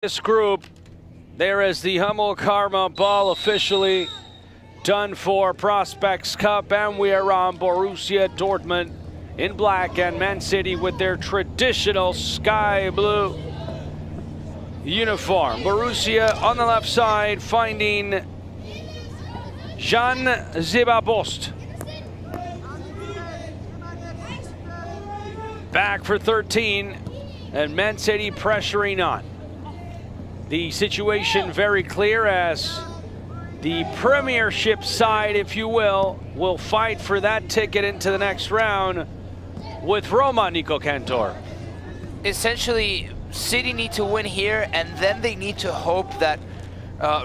This group, there is the Hummel Karma ball officially done for Prospects Cup, and we are on Borussia Dortmund in black and ManCity with their traditional sky blue uniform. Borussia on the left side finding Jan Zebabost. Back for 13, and ManCity pressuring on. The situation very clear as the Premiership side, if you will fight for that ticket into the next round with Roma, Nico Cantor. Essentially, City need to win here, and then they need to hope that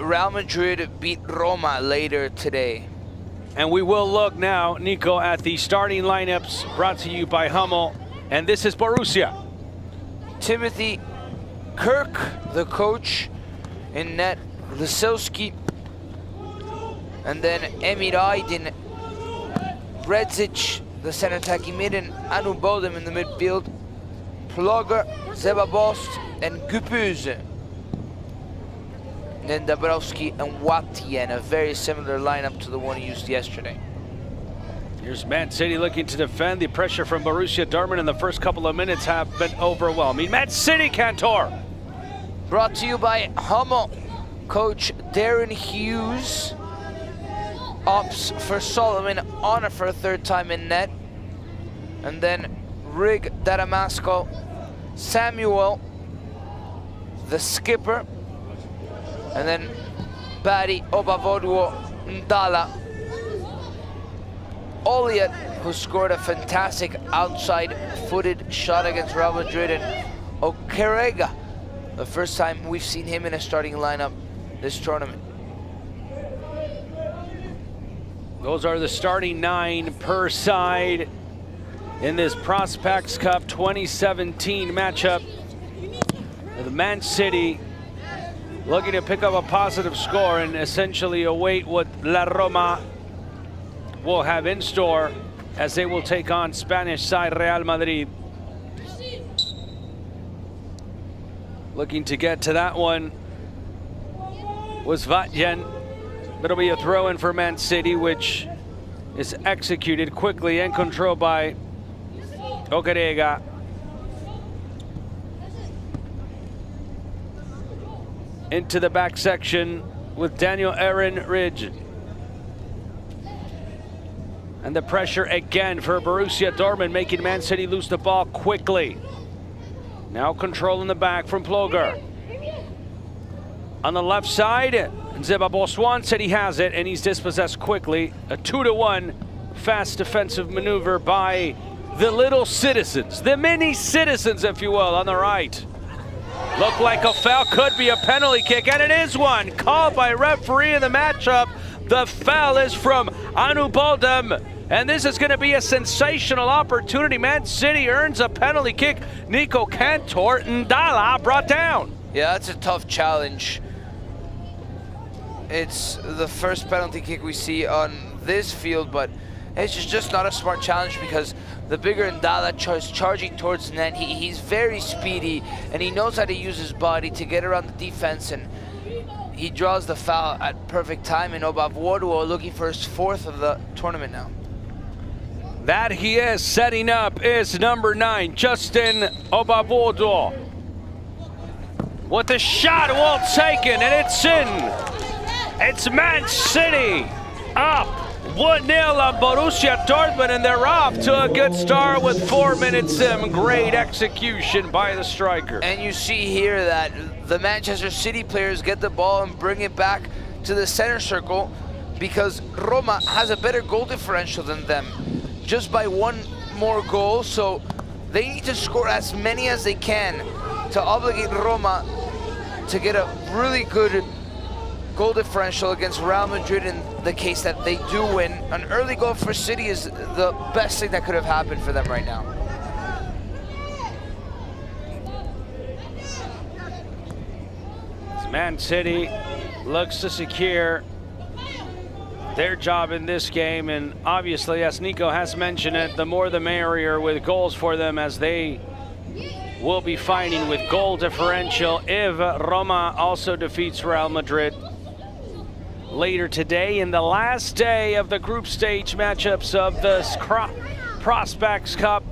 Real Madrid beat Roma later today. And we will look now, Nico, at the starting lineups brought to you by Hummel, and this is Borussia. Timothy Kirk, the coach, in net, Lisowski, and then Emir Aydin, Bredzic, the center attacking mid, and Anu Bodem in the midfield, Plogger, Zebabost, and Gupuz. Then Dabrowski and Watien, a very similar lineup to the one used yesterday. Here's ManCity looking to defend. The pressure from Borussia Dortmund in the first couple of minutes have been overwhelming. ManCity, Cantor. Brought to you by Hummel. Coach Darren Hughes opts for Solomon Honor for a third time in net. And then Rig Dadamasco, Samuel, the skipper. And then Barry Obavoduo Ndala. Oliet, who scored a fantastic outside-footed shot against Real Madrid, and Okerega, the first time we've seen him in a starting lineup this tournament. Those are the starting 9 per side in this Prospects Cup 2017 matchup. The ManCity looking to pick up a positive score and essentially await what La Roma will have in store as they will take on Spanish side Real Madrid. Looking to get to that one was Vatjen. It'll be a throw in for ManCity, which is executed quickly and controlled by Okerega. Into the back section with Daniel Aaron Ridge. And the pressure again for Borussia Dortmund, making ManCity lose the ball quickly. Now control in the back from Plogger. On the left side, Zebaboswan said he has it, and he's dispossessed quickly. A 2-to-1 fast defensive maneuver by the little citizens, the mini citizens, if you will, on the right. Look like a foul, could be a penalty kick, and it is one. Called by referee in the matchup. The foul is from Anu Bodem. And this is going to be a sensational opportunity. ManCity earns a penalty kick. Nico Cantor, Ndala brought down. Yeah, that's a tough challenge. It's the first penalty kick we see on this field, but it's just not a smart challenge because the bigger Ndala is charging towards the net. He's very speedy, and he knows how to use his body to get around the defense, and he draws the foul at perfect time. And Obavoduo looking for his 4th of the tournament now. That he is setting up is number 9, Justin Obavoduo. With the shot, well taken, and it's in. It's ManCity up 1-0 on Borussia Dortmund, and they're off to a good start with 4 minutes in. Great execution by the striker. And you see here that the Manchester City players get the ball and bring it back to the center circle because Roma has a better goal differential than them, just by 1 more goal, so they need to score as many as they can to obligate Roma to get a really good goal differential against Real Madrid in the case that they do win. An early goal for City is the best thing that could have happened for them right now. ManCity looks to secure their job in this game, and obviously, as Nico has mentioned it, the more the merrier with goals for them as they will be fighting with goal differential if Roma also defeats Real Madrid later today in the last day of the group stage matchups of the Prospects Cup.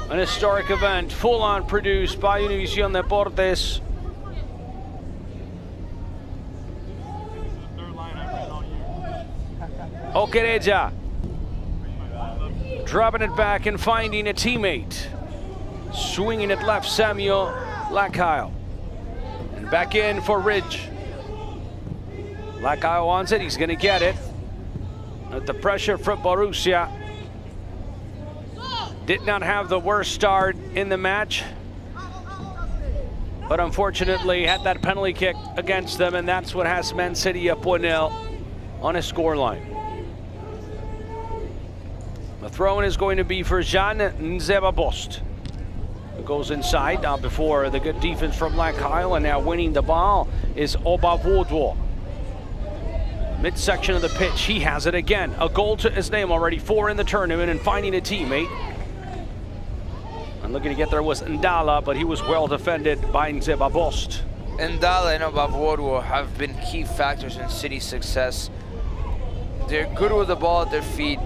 An historic event, full-on produced by Univision Deportes. Okereja dropping it back and finding a teammate. Swinging it left, Samuel Lacaille. And back in for Ridge. Lacaille wants it, he's gonna get it. At the pressure from Borussia. Did not have the worst start in the match, but unfortunately had that penalty kick against them, and that's what has ManCity up 1-0 on a scoreline. The throw-in is going to be for Jean Nzeba-Bost. It goes inside now before the good defense from Lacaille, and now winning the ball is Obavodwo. Midsection of the pitch, he has it again. A goal to his name already, 4 in the tournament, and finding a teammate. And looking to get there was Ndala, but he was well defended by Nzeba-Bost. Ndala and Obavodwo have been key factors in City's success. They're good with the ball at their feet,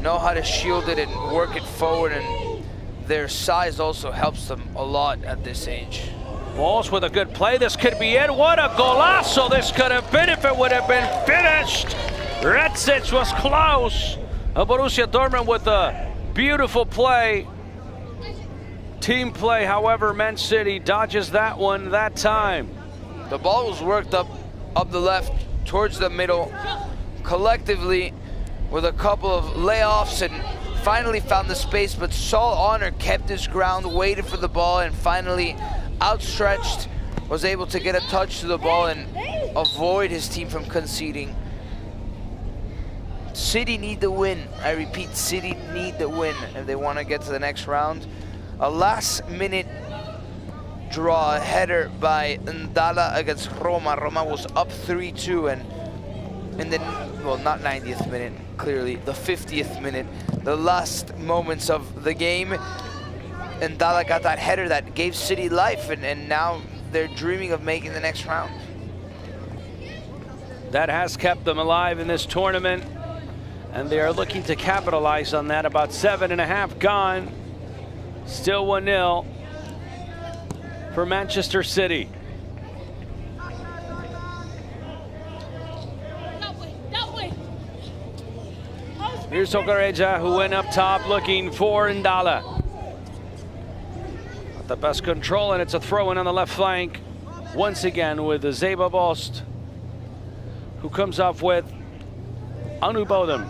know how to shield it and work it forward, and their size also helps them a lot at this age. Balls with a good play. This could be it. What a golazo this could have been if it would have been finished. Retsic was close. Borussia Dortmund with a beautiful play. Team play, however, ManCity dodges that one that time. The ball was worked up the left towards the middle, collectively with a couple of layoffs, and finally found the space, but Saul Honor kept his ground, waited for the ball, and finally outstretched, was able to get a touch to the ball and avoid his team from conceding. City need the win. I repeat, City need the win if they want to get to the next round. A last-minute draw, a header by Ndala against Roma. Roma was up 3-2, and in the, well, not 90th minute, clearly, the 50th minute, the last moments of the game, Ndala got that header that gave City life, and now they're dreaming of making the next round. That has kept them alive in this tournament, and they are looking to capitalize on that. About 7.5 gone. Still 1-0 for Manchester City. Here's Okereja, who went up top looking for Ndala. Not the best control, and it's a throw-in on the left flank. Once again with Nzeba-Bost, who comes up with Anubodem.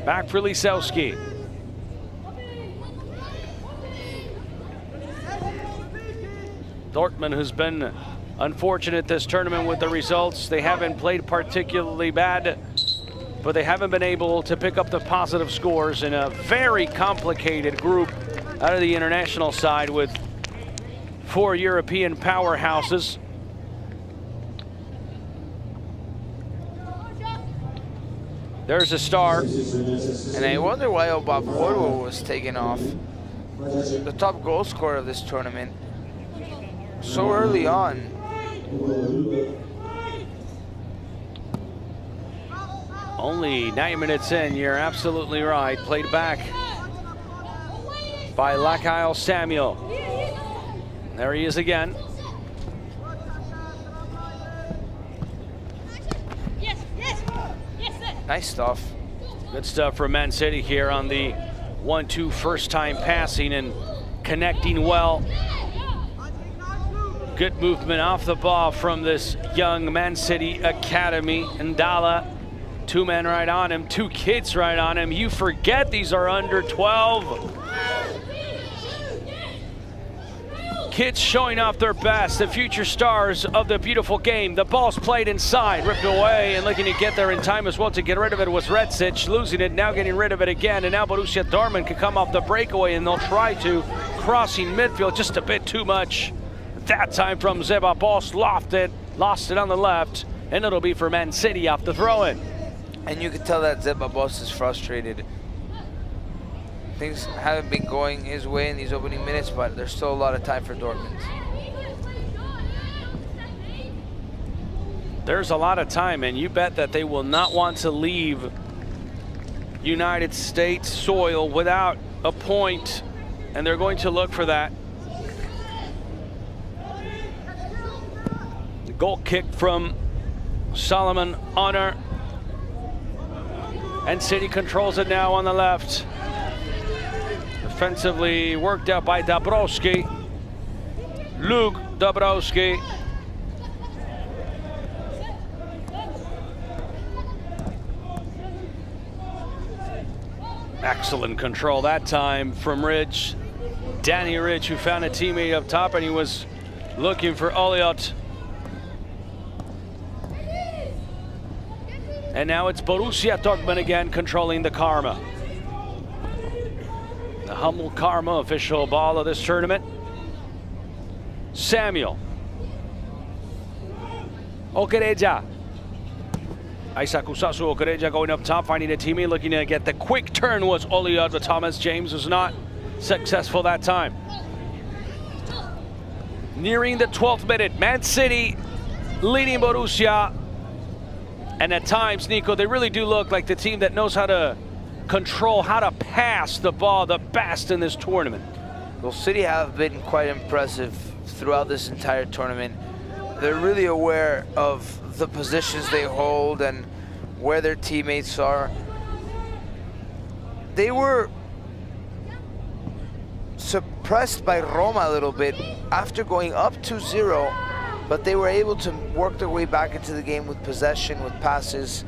Back for Lisowski. Dortmund has been unfortunate this tournament with the results. They haven't played particularly bad, but they haven't been able to pick up the positive scores in a very complicated group out of the international side with 4 European powerhouses. There's a start. And I wonder why Obavodwo was taken off. The top goal scorer of this tournament. So early on. Only 9 minutes in, you're absolutely right. Played back by Lacaille Samuel. There he is again. Nice stuff. Good stuff from ManCity here on the 1-2 first time passing and connecting well. Good movement off the ball from this young ManCity academy. Ndala, 2 men right on him, 2 kids right on him. You forget these are under 12. Kids showing off their best, the future stars of the beautiful game. The ball's played inside, ripped away, and looking to get there in time as well to get rid of it was Retsic, losing it, now getting rid of it again, and now Borussia Dortmund can come off the breakaway, and they'll try to, crossing midfield just a bit too much. That time from Nzeba-Bost, lost it on the left, and it'll be for ManCity off the throw-in. And you can tell that Nzeba-Bost is frustrated. Things haven't been going his way in these opening minutes, but there's still a lot of time for Dortmund. There's a lot of time, and you bet that they will not want to leave United States soil without a point, and they're going to look for that. The goal kick from Solomon Honor, and City controls it now on the left. Defensively worked out by Dabrowski. Luke Dabrowski. Excellent control that time from Ridge. Danny Ridge, who found a teammate up top, and he was looking for Oliot. And now it's Borussia Dortmund again controlling the Karma. The Hummel Karma official ball of this tournament. Samuel. Okereja. Isaac Usasu Okereja going up top, finding a teammate, looking to get the quick turn was Oliot, but Thomas James was not successful that time. Nearing the 12th minute, Man City leading Borussia. And at times, Nico, they really do look like the team that knows how to control, how to pass the ball the best in this tournament. Well, City have been quite impressive throughout this entire tournament. They're really aware of the positions they hold and where their teammates are. They were suppressed by Roma a little bit after going up 2-0, but they were able to work their way back into the game with possession, with passes.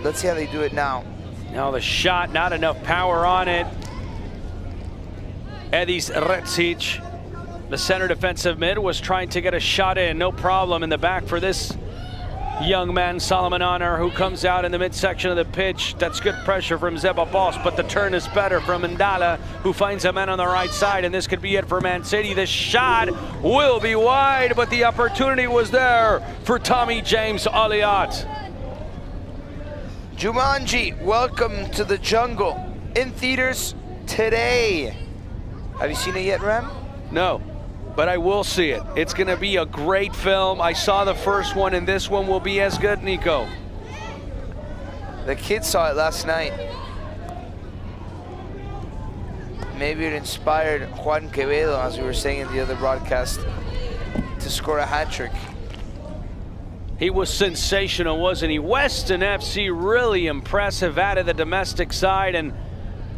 Let's see how they do it now. Now the shot, not enough power on it. Edis Retsic, the center defensive mid, was trying to get a shot in. No problem in the back for this young man, Solomon Honor, who comes out in the midsection of the pitch. That's good pressure from Zeba Boss, but the turn is better from Ndala, who finds a man on the right side, and this could be it for Man City. The shot will be wide, but the opportunity was there for Tommy James Oliot. Jumanji, Welcome to the Jungle, in theaters today. Have you seen it yet, Ram? No, but I will see it. It's going to be a great film. I saw the first one, and this one will be as good, Nico. The kids saw it last night. Maybe it inspired Juan Quevedo, as we were saying in the other broadcast, to score a hat-trick. He was sensational, wasn't he? Weston FC really impressive, added the domestic side, and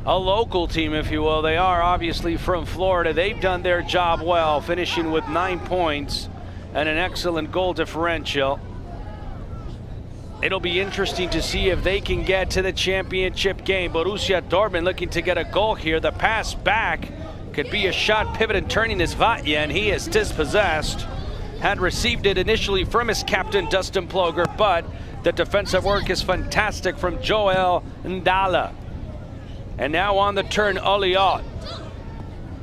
a local team, if you will. They are obviously from Florida. They've done their job well, finishing with 9 points and an excellent goal differential. It'll be interesting to see if they can get to the championship game. Borussia Dortmund looking to get a goal here. The pass back could be a shot, pivot and turning is Vatje, and he is dispossessed. Had received it initially from his captain, Dustin Ploger, but the defensive work is fantastic from Joel Ndala. And now on the turn, Oliot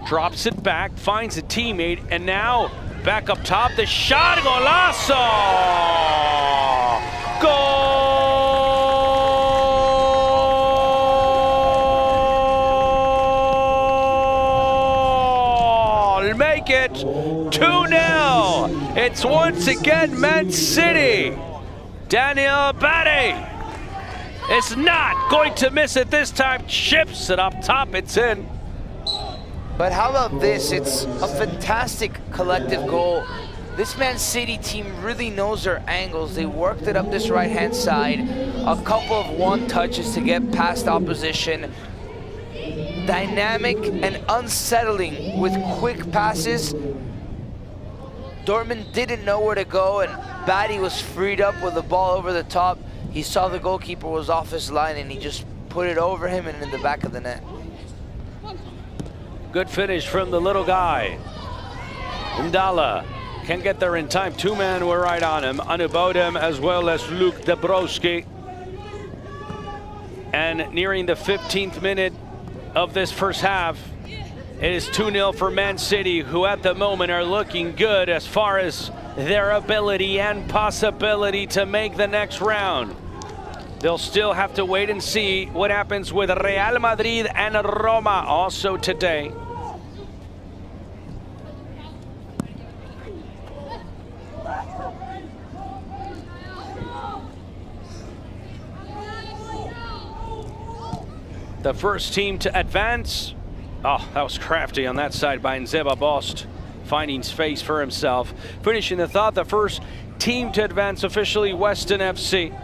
drops it back, finds a teammate, and now back up top, the shot, golazo! Goal! Make it 2-0. It's once again Man City. Daniel Batty is not going to miss it this time. Chips it up top, it's in. But how about this? It's a fantastic collective goal. This Man City team really knows their angles. They worked it up this right-hand side. A couple of one touches to get past opposition. Dynamic and unsettling with quick passes. Dortmund didn't know where to go, and Batty was freed up with the ball over the top. He saw the goalkeeper was off his line, and he just put it over him and in the back of the net. Good finish from the little guy. Ndala can't get there in time. Two men were right on him. Anubodem as well as Luke Dabrowski. And nearing the 15th minute of this first half, it is 2-0 for Man City, who at the moment are looking good as far as their ability and possibility to make the next round. They'll still have to wait and see what happens with Real Madrid and Roma also today. The first team to advance. Oh, that was crafty on that side by Nzeba Bost, finding space for himself. Finishing the thought, the first team to advance officially, Weston FC.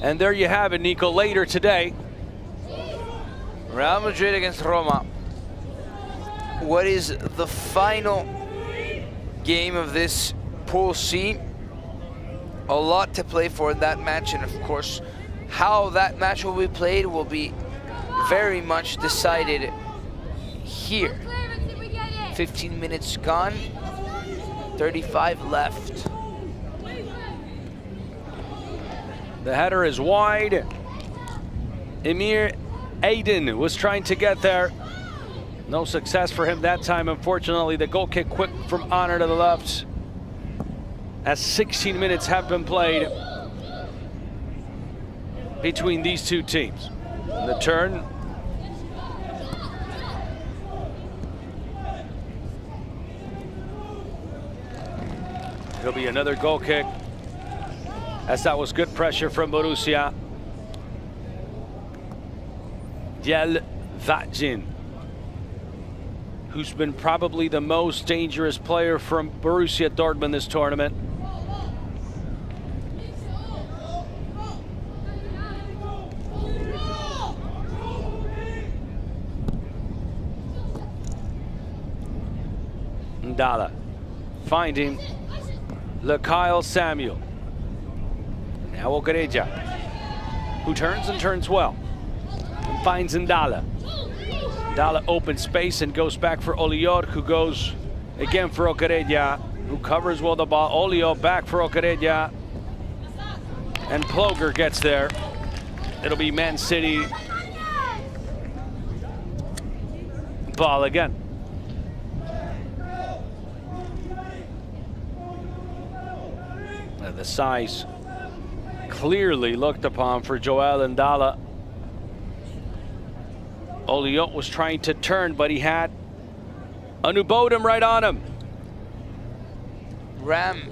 And there you have it, Nico, later today. Real Madrid against Roma. What is the final game of this Pool C? A lot to play for in that match, and of course, how that match will be played will be very much decided here. 15 minutes gone, 35 left. The header is wide. Emir Aydin was trying to get there. No success for him that time, unfortunately. The goal kick quick from Honor to the left. As 16 minutes have been played between these two teams. The turn. It'll be another goal kick, as that was good pressure from Borussia. Yel Vajin, who's been probably the most dangerous player from Borussia Dortmund this tournament. Ndala finding Kyle Samuel. Now Okereja, who turns and turns well, and finds Ndala. Ndala opens space and goes back for Olior, who goes again for Okereja, who covers well the ball. Olior back for Okereja, and Ploger gets there. It'll be ManCity ball again. The size clearly looked upon for Joel Ndala. Oliot was trying to turn, but he had Anubodem right on him. Ram,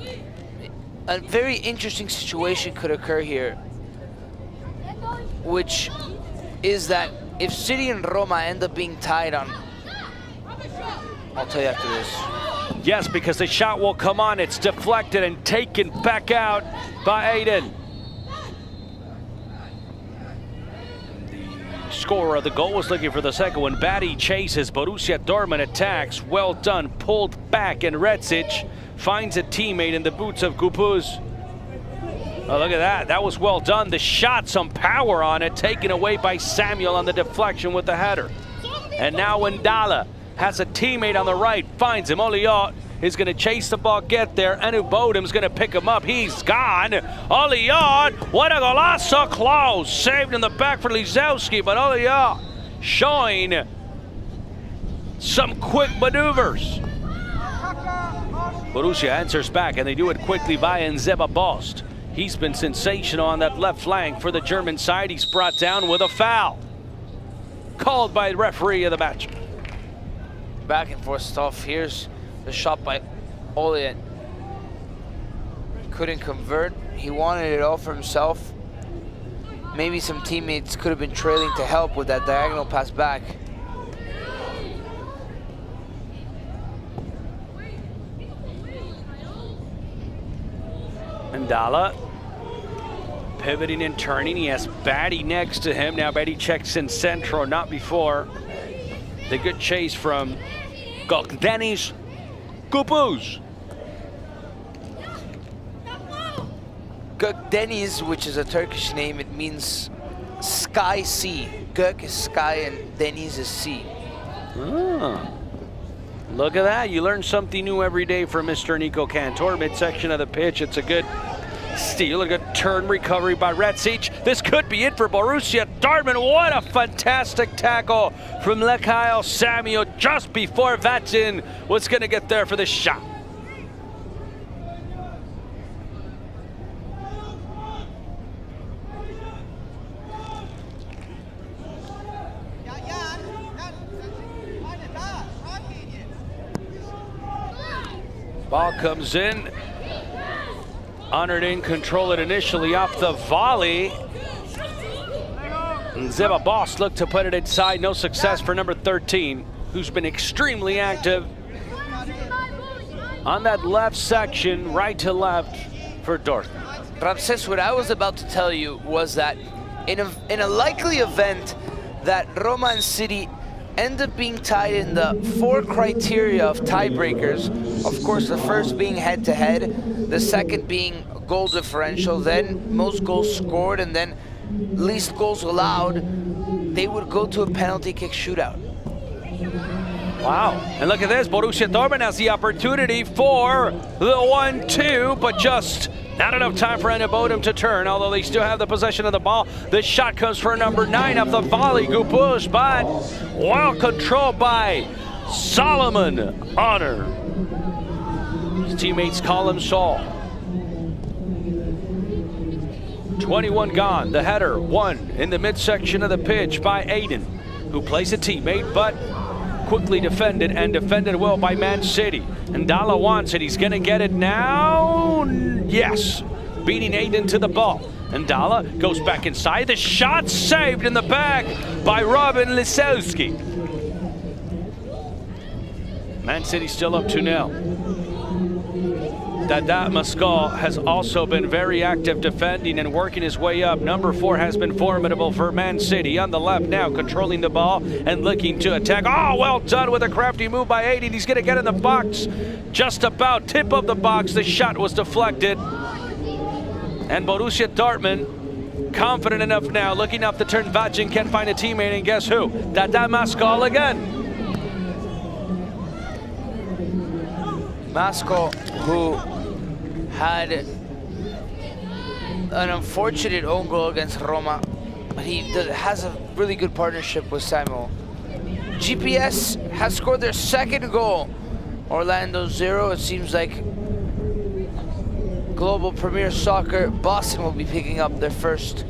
a very interesting situation could occur here, which is that if City and Roma end up being tied on, I'll tell you after this. Yes, because the shot will come on. It's deflected and taken back out by Aiden. The scorer of the goal was looking for the second one. Batty chases. Borussia Dortmund attacks. Well done. Pulled back, and Redzic finds a teammate in the boots of Gupuz. Oh, look at that. That was well done. The shot, some power on it, taken away by Samuel on the deflection with the header. And now Ndala has a teammate on the right, finds him. Oliot is going to chase the ball, get there. Anubodem's going to pick him up. He's gone. Oliot, what a golazo, close. Saved in the back for Lizowski, but Oliot showing some quick maneuvers. Borussia answers back, and they do it quickly by Nzeba Bost. He's been sensational on that left flank for the German side. He's brought down with a foul called by the referee of the match. Back and forth stuff. Here's the shot by Oliet. Couldn't convert. He wanted it all for himself. Maybe some teammates could have been trailing to help with that diagonal pass back. Ndala pivoting and turning. He has Batty next to him. Now Batty checks in centro, not before. The good chase from Dennis Gupuz. Deniz, which is a Turkish name, it means sky sea. Gök is sky and Deniz is sea. Ah, look at that. You learn something new every day from Mr. Nico Cantor. Midsection of the pitch. It's a good steal, a good turn recovery by Redzic. This could be it for Borussia Dortmund. What a fantastic tackle from Kyle Samuel just before Vacin was going to get there for the shot. Ball comes in. Honored in, control it initially off the volley. And Ziba Boss looked to put it inside. No success for number 13, who's been extremely active on that left section, right to left for Dortmund. Ramses, what I was about to tell you was that in a likely event that Roma and City end up being tied in the 4 criteria of tiebreakers, of course the first being head-to-head, the second being goal differential, then most goals scored, and then least goals allowed, they would go to a penalty kick shootout. Wow, and look at this, Borussia Dortmund has the opportunity for the 1-2, but just not enough time for Bodum to turn, although they still have the possession of the ball. This shot comes for number 9 off the volley, good push, but well controlled by Solomon Honor. His teammates call him Saul. 21 gone, the header, 1 in the midsection of the pitch by Aiden, who plays a teammate, but quickly defended, and defended well by ManCity. And Dalla wants it, he's gonna get it now, yes, beating Aiden to the ball. And Dalla goes back inside, the shot saved in the back by Robin Lisowski. ManCity still up 2-0. Dada Mascal has also been very active defending and working his way up. Number 4 has been formidable for ManCity. On the left now, controlling the ball and looking to attack. Oh, well done with a crafty move by Aiden. He's going to get in the box. Just about tip of the box. The shot was deflected. And Borussia Dortmund, confident enough now, looking up the turn. Vacin can't find a teammate, and guess who? Dada Mascal again. Mascal, who had an unfortunate own goal against Roma, but he has a really good partnership with Samuel. GPS has scored their 2nd goal. Orlando 0. It seems like Global Premier Soccer, Boston will be picking up their first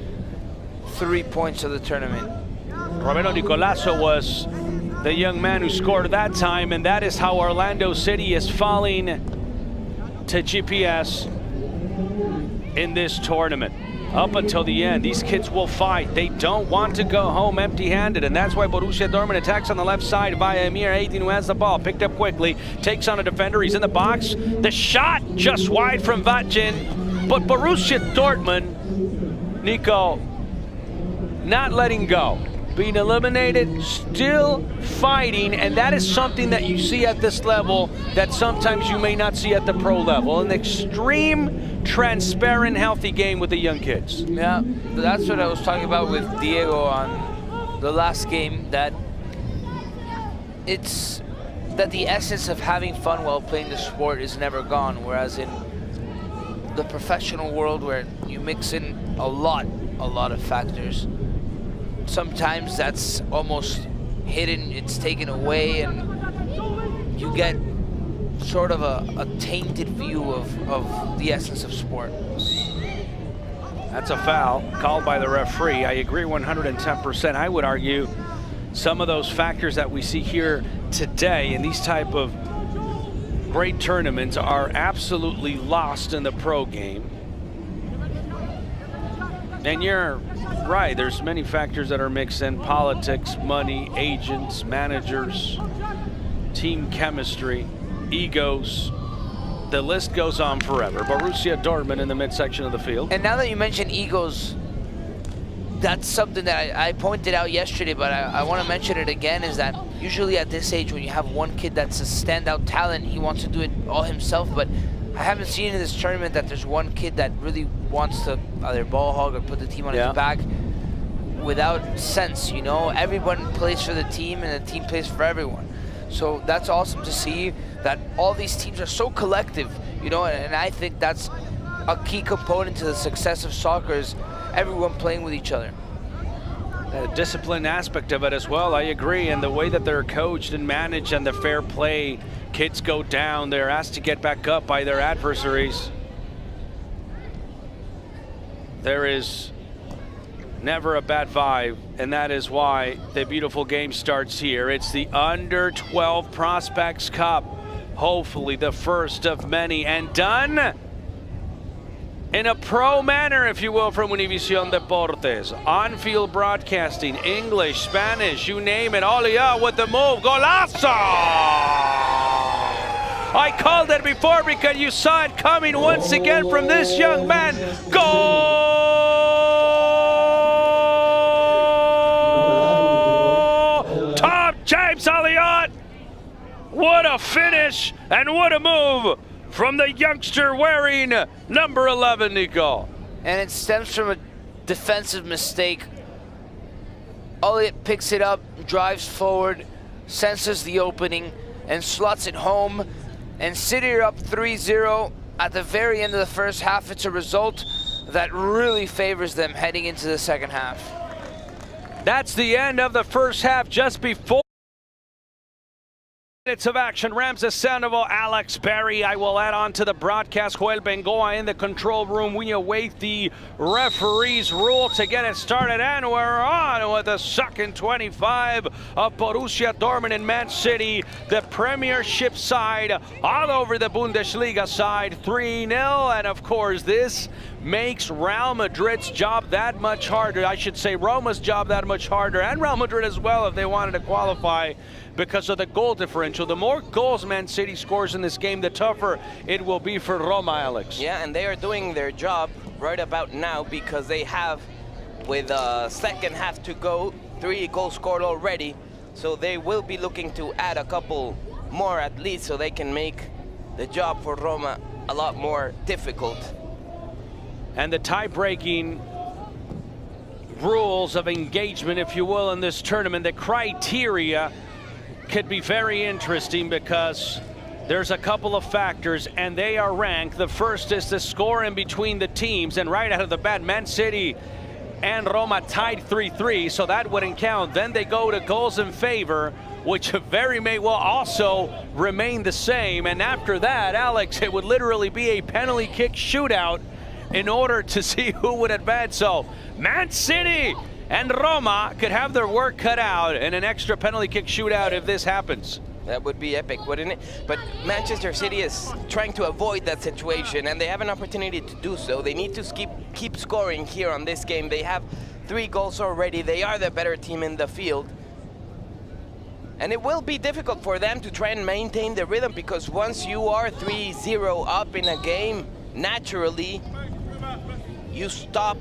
3 points of the tournament. Romero Nicolaso was the young man who scored that time, and that is how Orlando City is falling to GPS in this tournament. Up until the end, these kids will fight. They don't want to go home empty-handed, and that's why Borussia Dortmund attacks on the left side via Amir Aydin, who has the ball, picked up quickly, takes on a defender, he's in the box. The shot just wide from Vacin, but Borussia Dortmund, Nico, not letting go. Being eliminated, still fighting, and that is something that you see at this level that sometimes you may not see at the pro level. An extreme, transparent, healthy game with the young kids. Yeah, that's what I was talking about with Diego on the last game, that it's that the essence of having fun while playing the sport is never gone, whereas in the professional world where you mix in a lot of factors, sometimes that's almost hidden, it's taken away, and you get sort of a tainted view of the essence of sport. That's a foul called by the referee. I agree 110%. I would argue some of those factors that we see here today in these type of great tournaments are absolutely lost in the pro game. And you're right, there's many factors that are mixed in: politics, money, agents, managers, team chemistry, egos. The list goes on forever. Borussia Dortmund in the midsection of the field. And now that you mention egos, that's something that I pointed out yesterday, but I want to mention it again, is that usually at this age, when you have one kid that's a standout talent, he wants to do it all himself, but I haven't seen in this tournament that there's one kid that really wants to either ball hog or put the team on his back without sense, you know? Everyone plays for the team and the team plays for everyone. So that's awesome to see that all these teams are so collective, you know, and I think that's a key component to the success of soccer, is everyone playing with each other. The discipline aspect of it as well, I agree, and the way that they're coached and managed and the fair play. Kids go down, they're asked to get back up by their adversaries. There is never a bad vibe, and that is why the beautiful game starts here. It's the Under 12 Prospects Cup. Hopefully the first of many, and done in a pro manner, if you will, from Univision Deportes. On-field broadcasting, English, Spanish, you name it. Olia with the move. Golazo! I called it before because you saw it coming once again from this young man. Goal! Tom James Elliott! What a finish and what a move from the youngster wearing number 11, Nico. And it stems from a defensive mistake. Elliott picks it up, drives forward, senses the opening, and slots it home. And City are up 3-0 at the very end of the first half. It's a result that really favors them heading into the second half. That's the end of the first half. Just before minutes of action, Ramses Sandoval, Alex Barry. I will add on to the broadcast. Joel Bengoa in the control room. We await the referee's rule to get it started, and we're on with the second 25 of Borussia Dortmund and Man City, the Premiership side, all over the Bundesliga side, 3-0, and of course this makes Real Madrid's job that much harder. I should say Roma's job that much harder, and Real Madrid as well if they wanted to qualify, because of the goal differential. The more goals Man City scores in this game, the tougher it will be for Roma, Alex. Yeah, and they are doing their job right about now because they have, with a second half to go, 3 goals scored already. So they will be looking to add a couple more at least so they can make the job for Roma a lot more difficult. And the tie-breaking rules of engagement, if you will, in this tournament, the criteria could be very interesting because there's a couple of factors and they are ranked. The first is the score in between the teams, and right out of the bat, Man City and Roma tied 3-3, so that wouldn't count. Then they go to goals in favor, which very may well also remain the same. And after that, Alex, it would literally be a penalty kick shootout in order to see who would advance. So Man City and Roma could have their work cut out in an extra penalty kick shootout if this happens. That would be epic, wouldn't it? But Manchester City is trying to avoid that situation, and they have an opportunity to do so. They need to keep scoring here on this game. They have 3 goals already. They are the better team in the field. And it will be difficult for them to try and maintain the rhythm, because once you are 3-0 up in a game, naturally, you stop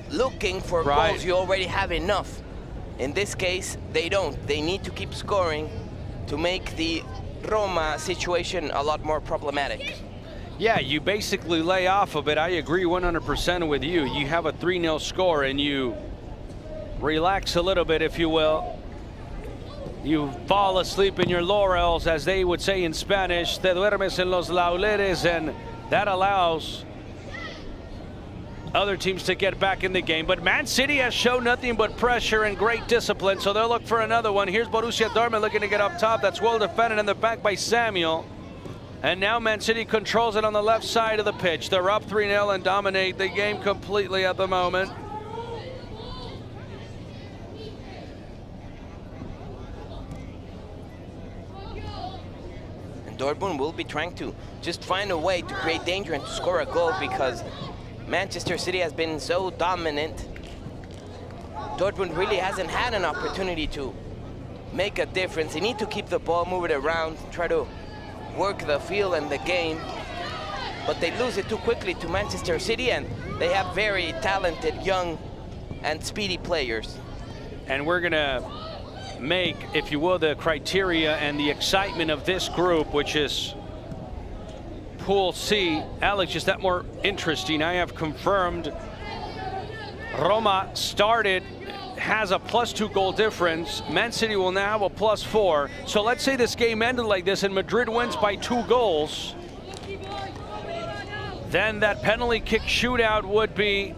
looking for goals. You already have enough. In this case, they don't. They need to keep scoring to make the Roma situation a lot more problematic. Yeah, you basically lay off of it. I agree 100% with you. You have a 3-0 score and you relax a little bit, if you will. You fall asleep in your laurels, as they would say in Spanish. Te duermes en los laureles, and that allows other teams to get back in the game. But Man City has shown nothing but pressure and great discipline, so they'll look for another one. Here's Borussia Dortmund looking to get up top. That's well defended in the back by Samuel. And now Man City controls it on the left side of the pitch. They're up 3-0 and dominate the game completely at the moment. And Dortmund will be trying to just find a way to create danger and to score a goal, because Manchester City has been so dominant. Dortmund really hasn't had an opportunity to make a difference. They need to keep the ball, move it around, try to work the field and the game. But they lose it too quickly to Manchester City, and they have very talented, young, and speedy players. And we're gonna make, if you will, the criteria and the excitement of this group, which is Pool C. Alex, is that more interesting? I have confirmed Roma started, has a +2 goal difference. Man City will now have a +4. So let's say this game ended like this and Madrid wins by 2 goals. Then that penalty kick shootout would be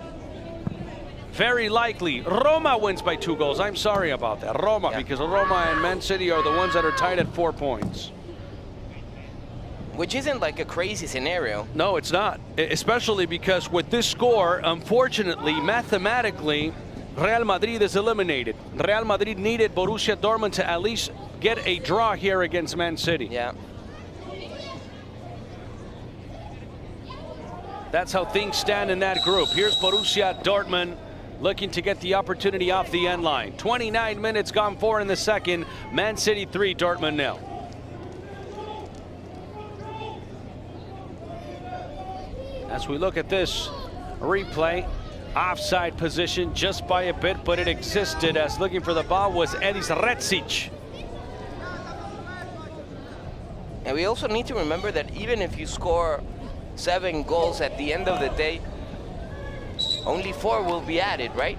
very likely. Roma wins by 2 goals. I'm sorry about that. Roma, because Roma and Man City are the ones that are tied at 4 points. Which isn't like a crazy scenario. No, it's not. Especially because with this score, unfortunately, mathematically, Real Madrid is eliminated. Real Madrid needed Borussia Dortmund to at least get a draw here against Man City. Yeah. That's how things stand in that group. Here's Borussia Dortmund looking to get the opportunity off the end line. 29 minutes gone 4 in the second. Man City 3, Dortmund 0. As we look at this replay, offside position just by a bit, but it existed, as looking for the ball was Edis Retsic. And we also need to remember that even if you score 7 goals at the end of the day, only 4 will be added, right?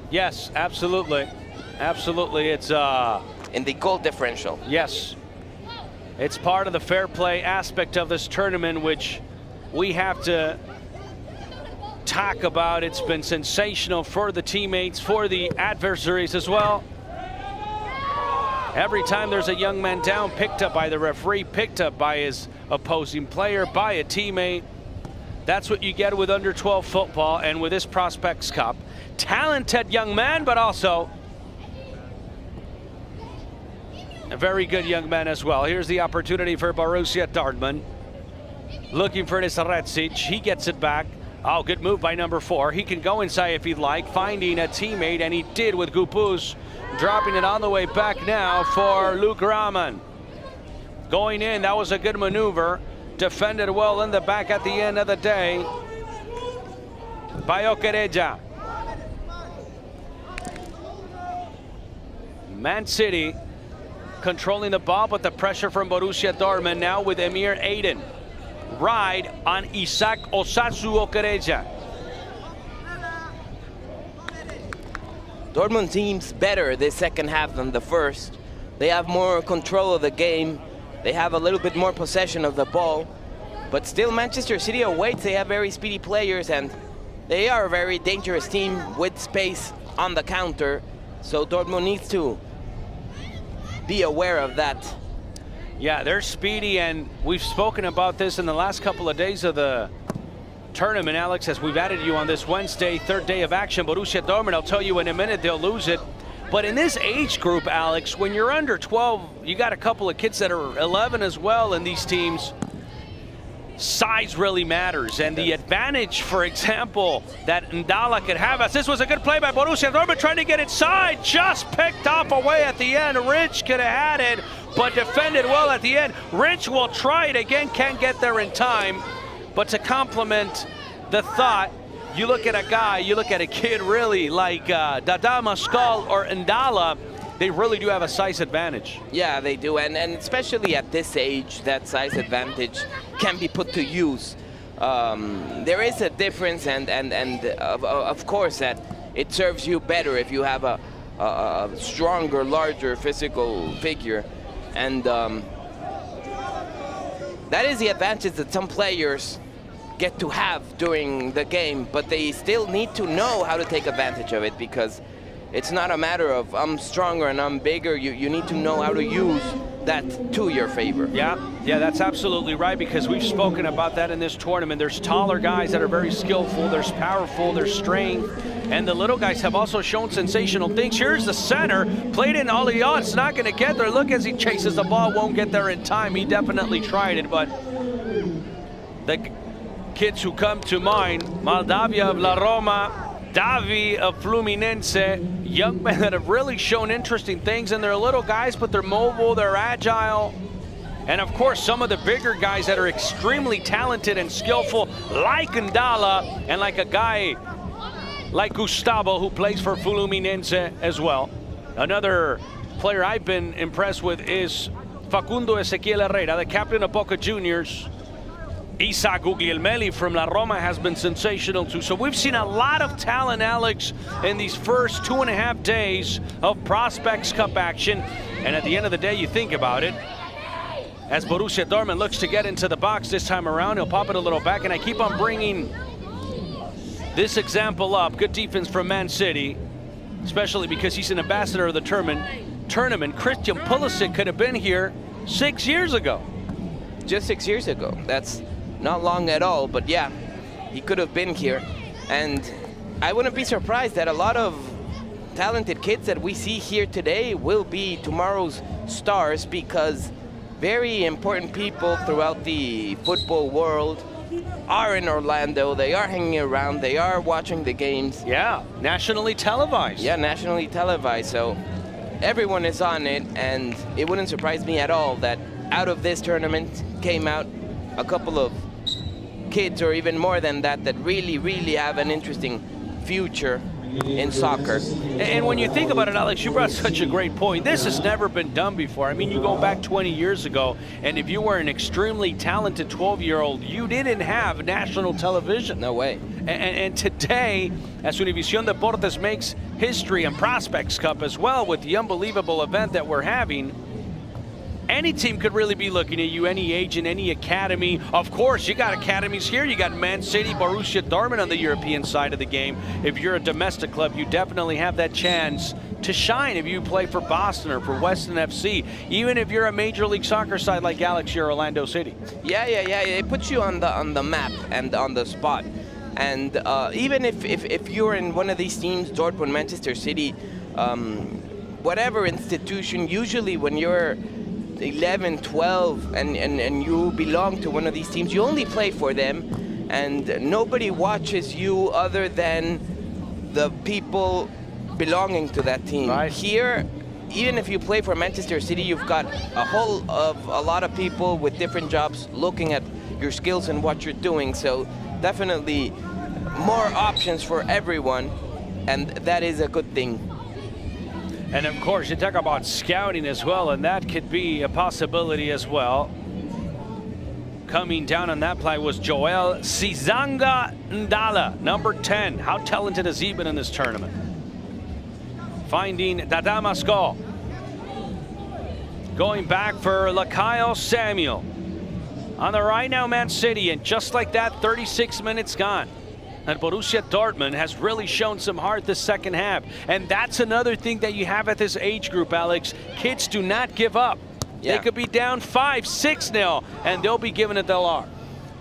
Yes, absolutely. Absolutely. It's in the goal differential. Yes. It's part of the fair play aspect of this tournament, which we have to talk about. It's been sensational for the teammates, for the adversaries as well. Every time there's a young man down, picked up by the referee, picked up by his opposing player, by a teammate. That's what you get with under 12 football and with this Prospects Cup. Talented young man, but also a very good young man as well. Here's the opportunity for Borussia Dortmund. Looking for this Retsic. He gets it back. Oh, good move by number 4. He can go inside if he'd like, finding a teammate, and he did with Gupuz. Dropping it on the way back now for Luke Rahman. Going in, that was a good maneuver. Defended well in the back at the end of the day by Okereja. Man City controlling the ball, but the pressure from Borussia Dortmund now with Emir Aydin. Ride on Isaac Osasu Okereja. Dortmund seems better this second half than the first. They have more control of the game. They have a little bit more possession of the ball. But still, Manchester City awaits. They have very speedy players, and they are a very dangerous team with space on the counter. So Dortmund needs to be aware of that. Yeah, they're speedy, and we've spoken about this in the last couple of days of the tournament, Alex, as we've added you on this Wednesday, 3rd day of action. Borussia Dortmund, I'll tell you in a minute, they'll lose it. But in this age group, Alex, when you're under 12, you got a couple of kids that are 11 as well in these teams. Size really matters, and the advantage, for example, that Ndala could have, as this was a good play by Borussia Dortmund trying to get inside, just picked off away at the end. Rich could have had it, but defended well at the end. Rich will try it again, can't get there in time. But to complement the thought, you look at a guy, you look at a kid really like Dada Mascal or Ndala, they really do have a size advantage. Yeah, they do, and especially at this age, that size advantage can be put to use. There is a difference, and of course that it serves you better if you have a stronger, larger physical figure, and that is the advantage that some players get to have during the game, but they still need to know how to take advantage of it, because it's not a matter of I'm stronger and I'm bigger. You need to know how to use that to your favor. Yeah, that's absolutely right, because we've spoken about that in this tournament. There's taller guys that are very skillful, there's powerful, there's strength, and the little guys have also shown sensational things. Here's the center, played in Aliot, it's not gonna get there. Look as he chases the ball, won't get there in time. He definitely tried it, but the kids who come to mind, Moldavia of La Roma, Davi of Fluminense, young men that have really shown interesting things, and they're little guys, but they're mobile, they're agile. And of course, some of the bigger guys that are extremely talented and skillful, like Ndala, and like a guy like Gustavo, who plays for Fluminense as well. Another player I've been impressed with is Facundo Ezequiel Herrera, the captain of Boca Juniors. Isaac Guglielmelli from La Roma has been sensational too. So we've seen a lot of talent, Alex, in these first 2.5 days of Prospects Cup action. And at the end of the day, you think about it, as Borussia Dortmund looks to get into the box this time around, he'll pop it a little back, and I keep on bringing this example up. Good defense from Man City, especially because he's an ambassador of the tournament. Christian Pulisic could have been here 6 years ago. Just 6 years ago. That's not long at all, but yeah, he could have been here. And I wouldn't be surprised that a lot of talented kids that we see here today will be tomorrow's stars, because very important people throughout the football world are in Orlando, they are hanging around, they are watching the games. Yeah, nationally televised. Yeah, nationally televised, so everyone is on it, and it wouldn't surprise me at all that out of this tournament came out a couple of kids, or even more than that, that really have an interesting future in soccer. And when you think about it, Alex, you brought such a great point. This has never been done before. I mean, you go back 20 years ago, and if you were an extremely talented 12-year-old, you didn't have national television. No way. And today, as Univision Deportes makes history and Prospects Cup as well with the unbelievable event that we're having, any team could really be looking at you, any age in any academy. Of course, you got academies here. You got ManCity, Borussia Dortmund on the European side of the game. If you're a domestic club, you definitely have that chance to shine if you play for Boston or for Weston FC. Even if you're a Major League Soccer side like Alex, you're Orlando City. Yeah. It puts you on the map and on the spot. And even if you're in one of these teams, Dortmund, Manchester City, whatever institution, usually when you're 11, 12, and you belong to one of these teams, you only play for them, and nobody watches you other than the people belonging to that team. Right. Here, even if you play for Manchester City, you've got a lot of people with different jobs looking at your skills and what you're doing, so definitely more options for everyone, and that is a good thing. And of course, you talk about scouting as well, and that could be a possibility as well. Coming down on that play was Joel Sizanga Ndala, number 10. How talented has he been in this tournament? Finding Dadamasco. Going back for Lakayo Samuel. On the right now, ManCity, and just like that, 36 minutes gone. And Borussia Dortmund has really shown some heart this second half. And that's another thing that you have at this age group, Alex. Kids do not give up. Yeah. They could be down 5-6-0, and they'll be giving it their all.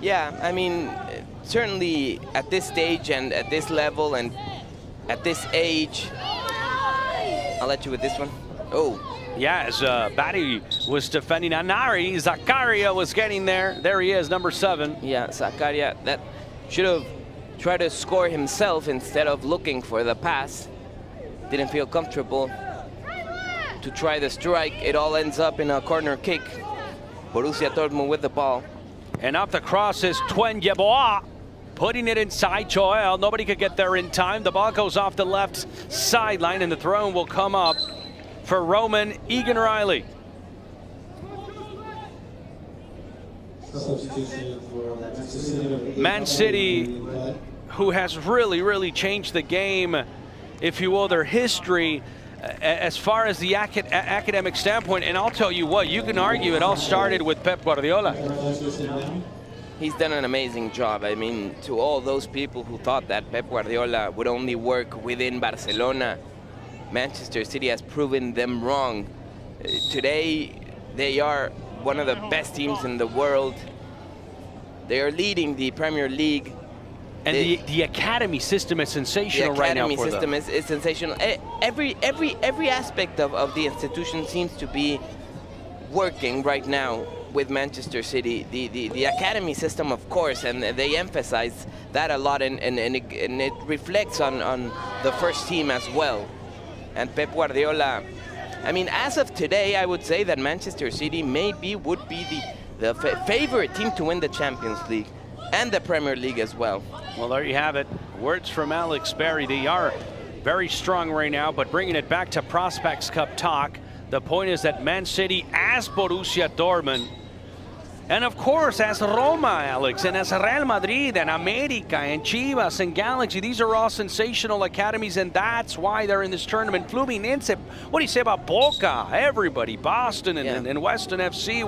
Yeah, I mean, certainly at this stage and at this level and at this age, I'll let you with this one. Oh. Yeah, as Batty was defending Anari, Zakaria was getting there. There he is, number 7. Yeah, Zakaria, that should have tried to score himself instead of looking for the pass. Didn't feel comfortable to try the strike. It all ends up in a corner kick. Borussia Dortmund with the ball. And up the cross is Twen Yeboah, putting it inside Joel. Nobody could get there in time. The ball goes off the left sideline, and the throw will come up for Roman Egan Riley. ManCity, who has really changed the game, if you will, their history as far as the academic standpoint. And I'll tell you what, you can argue it all started with Pep Guardiola. He's done an amazing job. I mean, to all those people who thought that Pep Guardiola would only work within Barcelona, Manchester City has proven them wrong. Today, they are one of the best teams in the world. They are leading the Premier League. And the academy system is sensational right now for them. The academy system is sensational. Every aspect of the institution seems to be working right now with Manchester City. The academy system, of course, and they emphasize that a lot, and it reflects on the first team as well. And Pep Guardiola, I mean, as of today, I would say that Manchester City would be the favorite team to win the Champions League and the Premier League as well. Well, there you have it. Words from Alex Barry. They are very strong right now, but bringing it back to Prospects Cup talk, the point is that ManCity as Borussia Dortmund, and of course as Roma, Alex, and as Real Madrid and America and Chivas and Galaxy, these are all sensational academies, and that's why they're in this tournament. Fluminense, what do you say about Boca? Everybody, Boston and Weston FC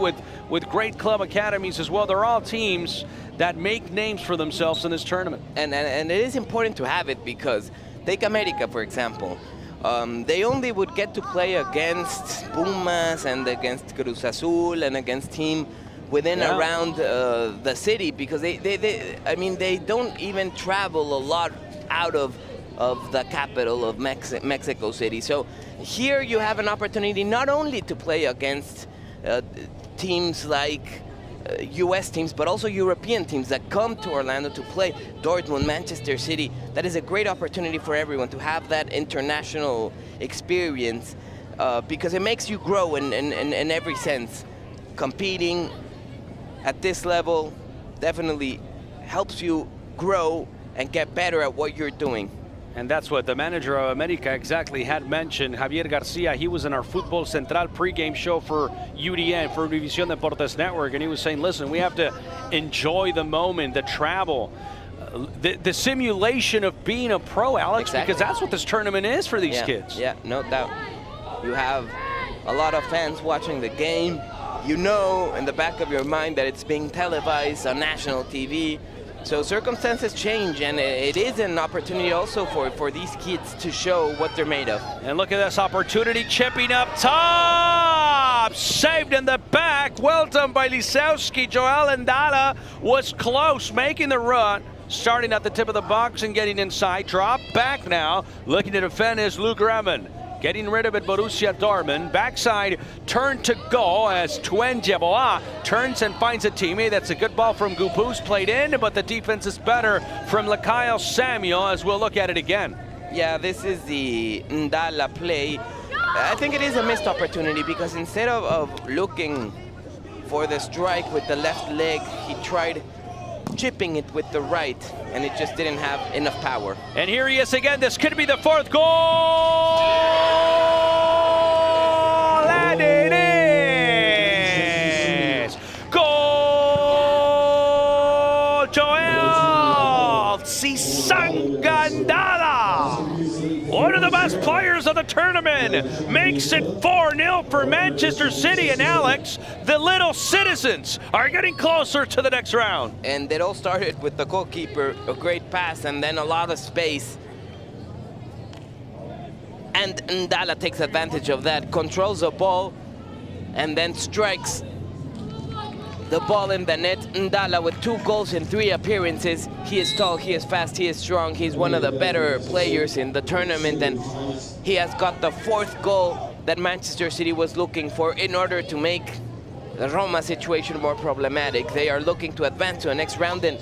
with great club academies as well. They're all teams that make names for themselves in this tournament. And it is important to have it, because take America, for example. They only would get to play against Pumas and against Cruz Azul and against team within around the city, because they don't even travel a lot out of the capital of Mexico City. So here you have an opportunity not only to play against teams like US teams, but also European teams that come to Orlando to play. Dortmund, Manchester City. That is a great opportunity for everyone to have that international experience because it makes you grow in every sense. Competing at this level definitely helps you grow and get better at what you're doing. And that's what the manager of America exactly had mentioned, Javier Garcia. He was in our Football Central pregame show for UDN, for Univision Deportes Network, and he was saying, listen, we have to enjoy the moment, the travel, the simulation of being a pro, Alex, exactly. because that's what this tournament is for these kids. Yeah, no doubt. You have a lot of fans watching the game. You know in the back of your mind that it's being televised on national TV. So circumstances change, and it is an opportunity also for these kids to show what they're made of. And look at this opportunity, chipping up top, saved in the back, well done by Lisowski. Joel Ndala was close, making the run, starting at the tip of the box and getting inside, drop back now, looking to defend is Luke Remen. Getting rid of it, Borussia Dortmund. Backside turn to go as Tuen Jeboa turns and finds a teammate. That's a good ball from Gupus, played in, but the defense is better from Lakayo Samuel as we'll look at it again. Yeah, this is the Ndala play. I think it is a missed opportunity because instead of looking for the strike with the left leg, he tried chipping it with the right, and it just didn't have enough power. And here he is again. This could be the fourth goal. And it is goal. Joel Sisangandala, one of the best players of the tournament, makes it 4-0 for Manchester City. And Alex, the little citizens are getting closer to the next round. And it all started with the goalkeeper, a great pass, and then a lot of space. And Ndala takes advantage of that, controls the ball, and then strikes the ball in the net. Ndala with 2 goals in 3 appearances. He is tall, he is fast, he is strong. He's one of the better players in the tournament, and he has got the 4th goal that Manchester City was looking for in order to make the Roma situation more problematic. They are looking to advance to the next round, and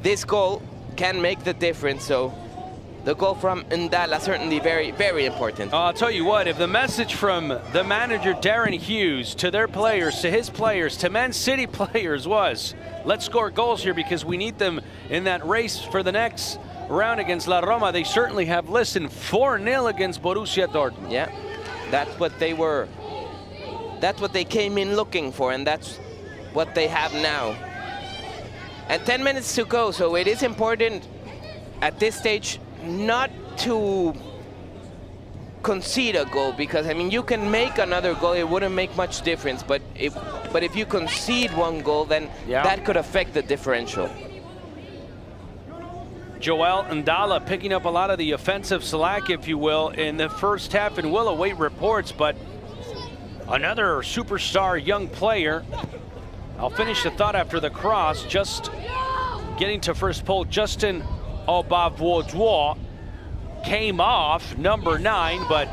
this goal can make the difference. So the goal from Ndala certainly very, very important. I'll tell you what, if the message from the manager Darren Hughes to their players, to his players, to Man City players was, let's score goals here because we need them in that race for the next round against La Roma, they certainly have listened. 4-0 against Borussia Dortmund. Yeah, that's what they were. That's what they came in looking for, and that's what they have now. And 10 minutes to go, so it is important at this stage not to concede a goal, because I mean you can make another goal, it wouldn't make much difference, but if you concede 1 goal, then that could affect the differential. Joel Ndala picking up a lot of the offensive slack, if you will, in the first half, and we'll await reports, but another superstar young player. I'll finish the thought after the cross, just getting to first pole. Justin Obavodois came off, number 9, but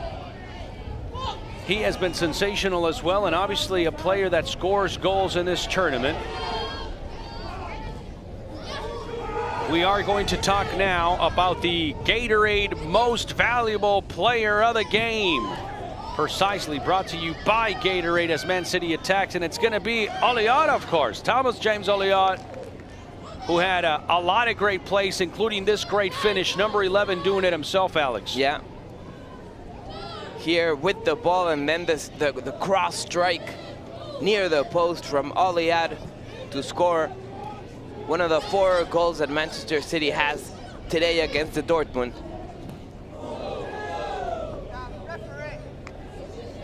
he has been sensational as well, and obviously a player that scores goals in this tournament. We are going to talk now about the Gatorade Most Valuable Player of the Game. Precisely brought to you by Gatorade as Man City attacks, and it's going to be Olliot, of course. Thomas James Olliot, who had a lot of great plays, including this great finish. Number 11 doing it himself, Alex. Yeah. Here with the ball, and then the cross strike near the post from Olliot to score one of the 4 goals that Manchester City has today against the Dortmund.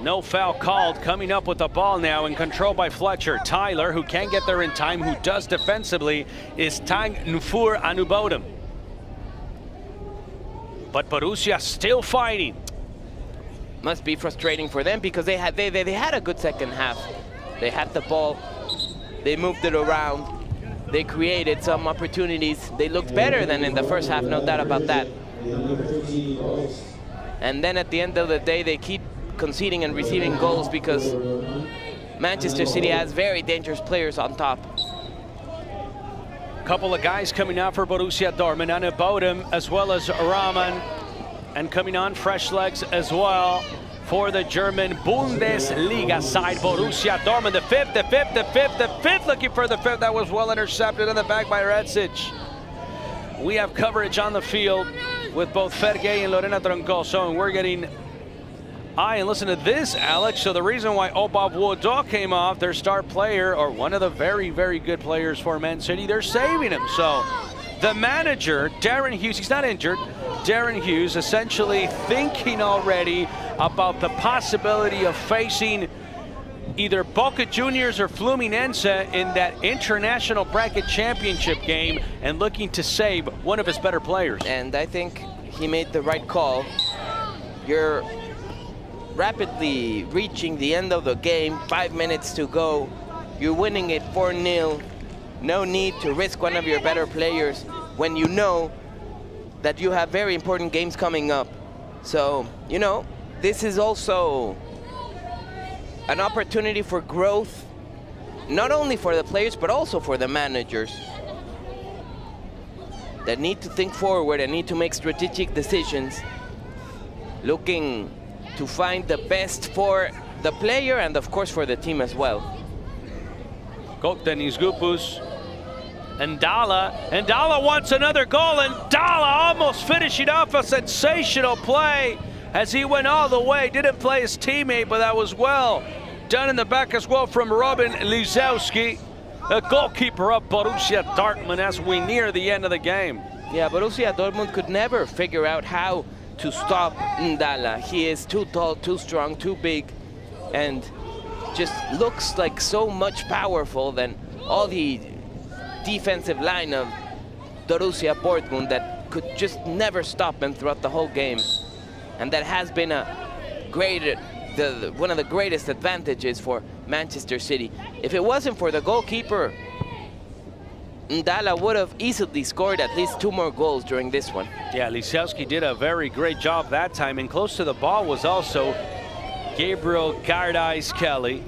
No foul called. Coming up with the ball now in control by Fletcher. Tyler, who can't get there in time, who does defensively, is Tang Nufur Anubodem. But Borussia still fighting. Must be frustrating for them because they had a good second half. They had the ball, they moved it around, they created some opportunities. They looked better than in the first half, no doubt about that. And then at the end of the day, they keep conceding and receiving goals because Manchester City has very dangerous players on top. couple of guys coming out for Borussia Dortmund, Anne Bodem as well as Rahman, and coming on fresh legs as well for the German Bundesliga side, Borussia Dortmund. The fifth, looking for the fifth. That was well intercepted in the back by Redzic. We have coverage on the field with both Fergay and Lorena Troncoso, and we're getting and listen to this, Alex. So the reason why Obab Wodo came off, their star player, or one of the very, very good players for ManCity, they're saving him. So the manager, Darren Hughes, he's not injured. Darren Hughes essentially thinking already about the possibility of facing either Boca Juniors or Fluminense in that international bracket championship game, and looking to save one of his better players. And I think he made the right call. You're rapidly reaching the end of the game, 5 minutes to go. You're winning it 4-0. No need to risk one of your better players when you know that you have very important games coming up. So, you know, this is also an opportunity for growth, not only for the players, but also for the managers that need to think forward and need to make strategic decisions, looking to find the best for the player and, of course, for the team as well. Koktenis Gupus. And Dalla wants another goal, and Dalla almost finishing off a sensational play as he went all the way. Didn't play his teammate, but that was well done in the back as well from Robin Lisowski, the goalkeeper of Borussia Dortmund, as we near the end of the game. Yeah, Borussia Dortmund could never figure out how to stop Ndala. He is too tall, too strong, too big, and just looks like so much powerful than all the defensive line of Borussia Dortmund that could just never stop him throughout the whole game. And that has been one of the greatest advantages for Manchester City. If it wasn't for the goalkeeper, Ndala would have easily scored at least 2 more goals during this one. Yeah, Lisowski did a very great job that time, and close to the ball was also Gabriel Gardais Kelly,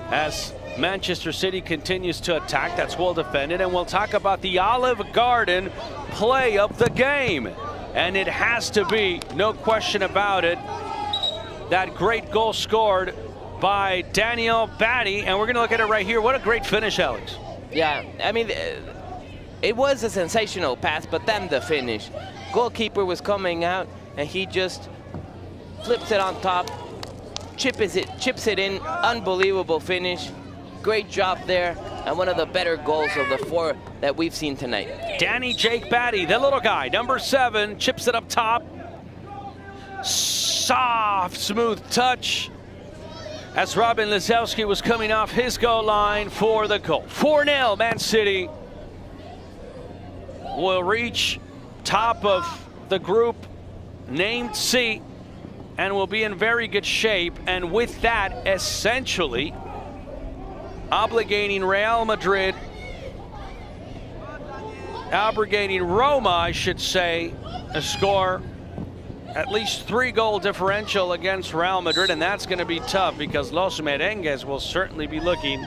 as Manchester City continues to attack. That's well defended, and we'll talk about the Olive Garden play of the game. And it has to be, no question about it, that great goal scored by Daniel Batty, and we're going to look at it right here. What a great finish, Alex. Yeah, I mean, it was a sensational pass, but then the finish. Goalkeeper was coming out, and he just flips it on top, chips it in. Unbelievable finish. Great job there, and one of the better goals of the 4 that we've seen tonight. Danny Jake Batty, the little guy, number 7, chips it up top. Soft, smooth touch as Robin Lisowski was coming off his goal line for the goal. 4-0, Man City will reach top of the group named C and will be in very good shape, and with that, essentially obligating Real Madrid, obligating Roma, I should say, a score at least 3-goal differential against Real Madrid, and that's going to be tough because Los Merengues will certainly be looking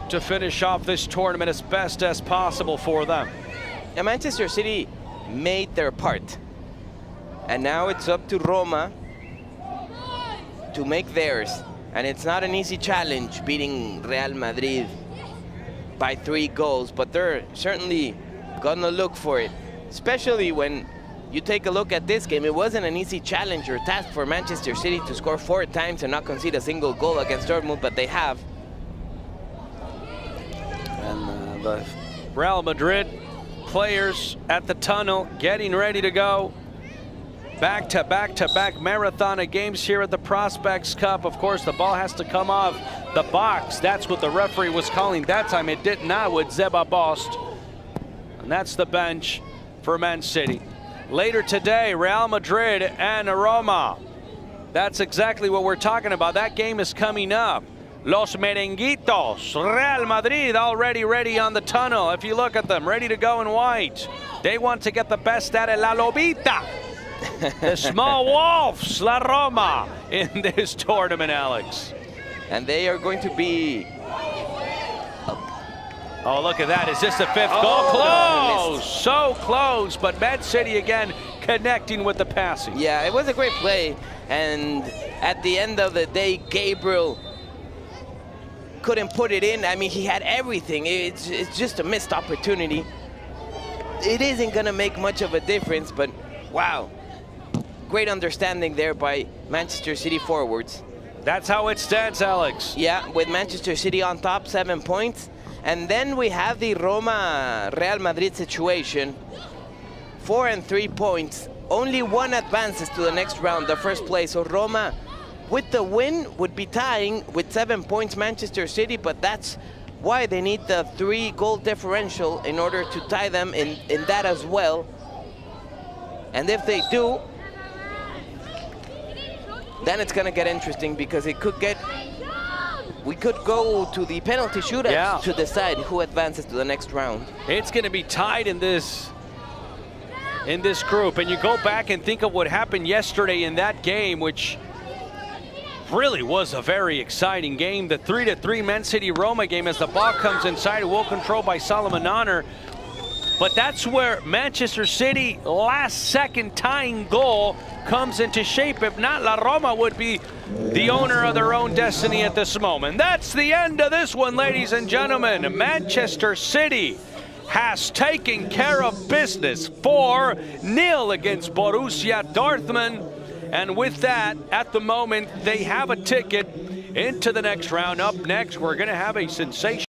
to finish off this tournament as best as possible for them. And Manchester City made their part, and now it's up to Roma to make theirs. And it's not an easy challenge beating Real Madrid by 3 goals, but they're certainly gonna look for it, especially when you take a look at this game. It wasn't an easy challenge or task for Manchester City to score 4 times and not concede a single goal against Dortmund, but they have. And the Real Madrid players at the tunnel getting ready to go. Back-to-back marathon of games here at the Prospects Cup. Of course, the ball has to come off the box. That's what the referee was calling that time. It did not with Zeba Bost. And that's the bench for Man City. Later today, Real Madrid and Roma. That's exactly what we're talking about. That game is coming up. Los Merenguitos, Real Madrid, already ready on the tunnel. If you look at them, ready to go in white. They want to get the best out of La Lobita. The small wolves, La Roma, in this tournament, Alex. And they are going to be Oh, look at that. Is this the fifth goal? Close! So close, but ManCity again connecting with the passing. Yeah, it was a great play. And at the end of the day, Gabriel couldn't put it in. I mean, he had everything. It's just a missed opportunity. It isn't going to make much of a difference, but wow. Great understanding there by Manchester City forwards. That's how it stands, Alex. Yeah, with Manchester City on top, 7 points. And then we have the Roma-Real Madrid situation. 4 and 3 points. Only one advances to the next round, the first place. So Roma, with the win, would be tying with 7 points Manchester City, but that's why they need the 3-goal differential in order to tie them in that as well. And if they do, then it's gonna get interesting because it could get, we could go to the penalty shootout to decide who advances to the next round. It's gonna be tied in this group, and you go back and think of what happened yesterday in that game, which really was a very exciting game. The 3-3 ManCity Roma game as the ball comes inside, well controlled by Solomon Honor. But that's where Manchester City last-second tying goal comes into shape. If not, La Roma would be the owner of their own destiny at this moment. That's the end of this one, ladies and gentlemen. Manchester City has taken care of business 4-0 against Borussia Dortmund. And with that, at the moment, they have a ticket into the next round. Up next, we're going to have a sensation.